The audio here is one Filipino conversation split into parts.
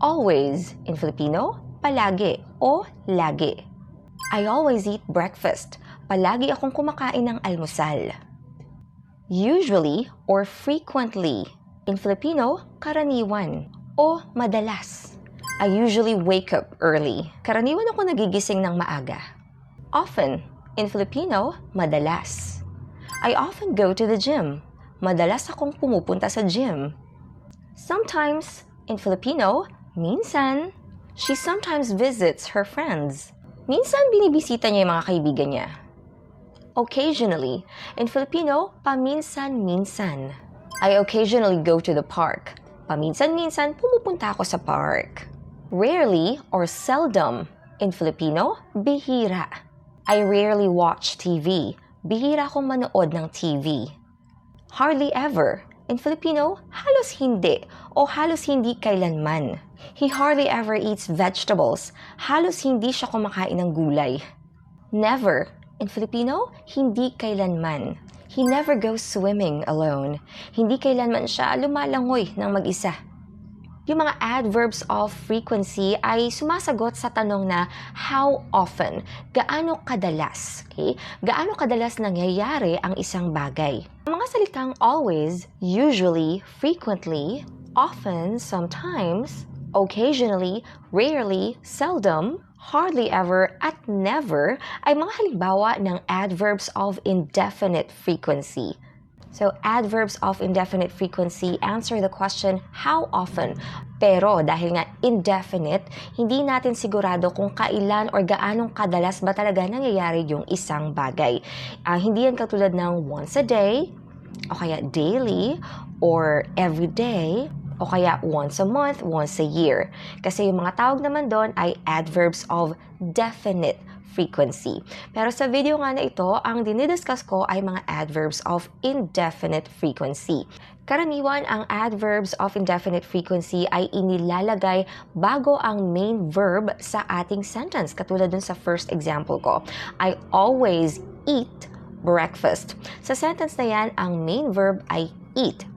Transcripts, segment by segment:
Always in Filipino, palagi o lagi. I always eat breakfast. Palagi akong kumakain ng almusal. Usually or frequently. In Filipino, karaniwan o madalas. I usually wake up early. Karaniwan ako nagigising ng maaga. Often. In Filipino, madalas. I often go to the gym. Madalas akong pumupunta sa gym. Sometimes. In Filipino, minsan. She sometimes visits her friends. Minsan binibisita niya yung mga kaibigan niya. Occasionally. In Filipino, paminsan-minsan. I occasionally go to the park. Paminsan-minsan pumupunta ako sa park. Rarely or seldom. In Filipino, bihira. I rarely watch TV. Bihira akong manood ng TV. Hardly ever. In Filipino, halos hindi o halos hindi kailanman. He hardly ever eats vegetables. Halos hindi siya kumakain ng gulay. Never. In Filipino, hindi kailanman. He never goes swimming alone. Hindi kailanman siya lumalangoy ng mag-isa. Yung mga adverbs of frequency ay sumasagot sa tanong na how often, gaano kadalas, okay? Gaano kadalas nangyayari ang isang bagay. Ang mga salitang always, usually, frequently, often, sometimes, occasionally, rarely, seldom, hardly ever, at never ay mga halimbawa ng adverbs of indefinite frequency. So, adverbs of indefinite frequency answer the question, how often? Pero dahil nga indefinite, hindi natin sigurado kung kailan or gaanong kadalas ba talaga nangyayari yung isang bagay. Hindi yan katulad ng once a day, o kaya daily, or every day, o kaya once a month, once a year. Kasi yung mga tawag naman doon ay adverbs of definite frequency. Pero sa video nga na ito, ang dinidiscuss ko ay mga adverbs of indefinite frequency. Karaniwan, ang adverbs of indefinite frequency ay inilalagay bago ang main verb sa ating sentence. Katulad dun sa first example ko. I always eat breakfast. Sa sentence na yan, ang main verb ay eat.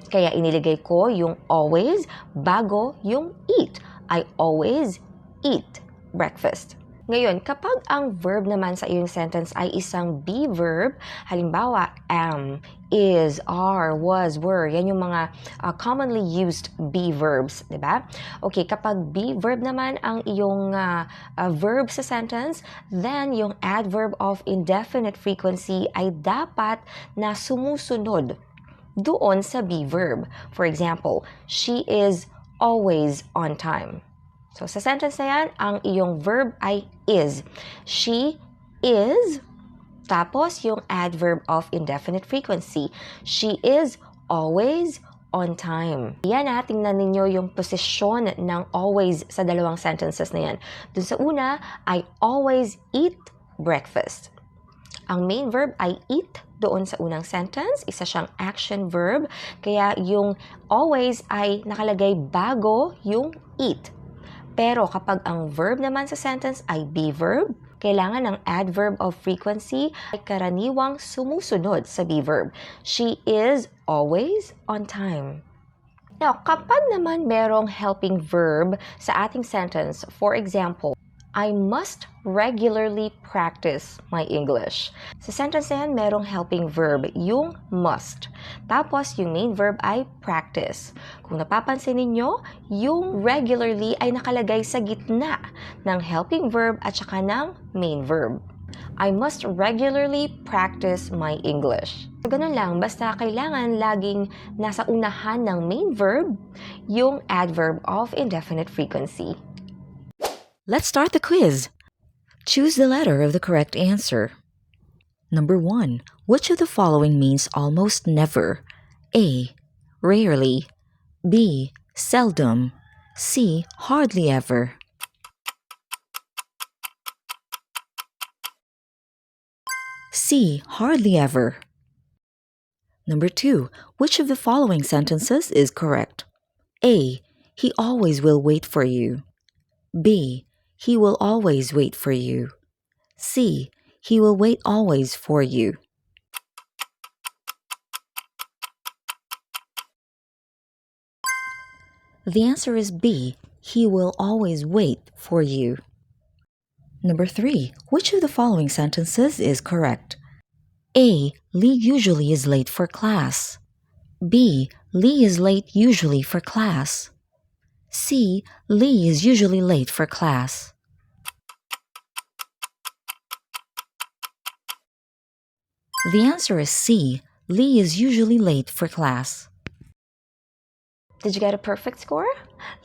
Kaya iniligay ko yung always bago yung eat. I always eat breakfast. Ngayon, kapag ang verb naman sa iyong sentence ay isang be verb, halimbawa, am, is, are, was, were, yan yung mga commonly used be verbs, di ba? Okay, kapag be verb naman ang iyong verb sa sentence, then yung adverb of indefinite frequency ay dapat na sumusunod doon sa be verb. For example, she is always on time. So, sa sentence na yan, ang iyong verb ay is. She is, tapos yung adverb of indefinite frequency. She is always on time. Yan na, tingnan ninyo yung posisyon ng always sa dalawang sentences na yan. Dun sa una, I always eat breakfast. Ang main verb ay eat doon sa unang sentence. Isa siyang action verb. Kaya yung always ay nakalagay bago yung eat. Pero kapag ang verb naman sa sentence ay be verb, kailangan ng adverb of frequency ay karaniwang sumusunod sa be verb. She is always on time. Now, kapag naman merong helping verb sa ating sentence, for example, I must regularly practice my English. Sa sentence na yan, merong helping verb, yung must. Tapos, yung main verb ay practice. Kung napapansin ninyo, yung regularly ay nakalagay sa gitna ng helping verb at saka ng main verb. I must regularly practice my English. So, ganun lang, basta kailangan laging nasa unahan ng main verb yung adverb of indefinite frequency. Let's start the quiz. Choose the letter of the correct answer. Number 1. Which of the following means almost never? A. Rarely. B. Seldom. C. Hardly ever. C. Hardly ever. Number 2. Which of the following sentences is correct? A. He always will wait for you. B. He will always wait for you. C. He will wait always for you. The answer is B. he will always wait for you. Number 3. Which of the following sentences is correct? A. Lee usually is late for class. B. Lee is late usually for class. C. Lee is usually late for class. The answer is C. Lee is usually late for class. Did you get a perfect score?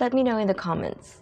Let me know in the comments.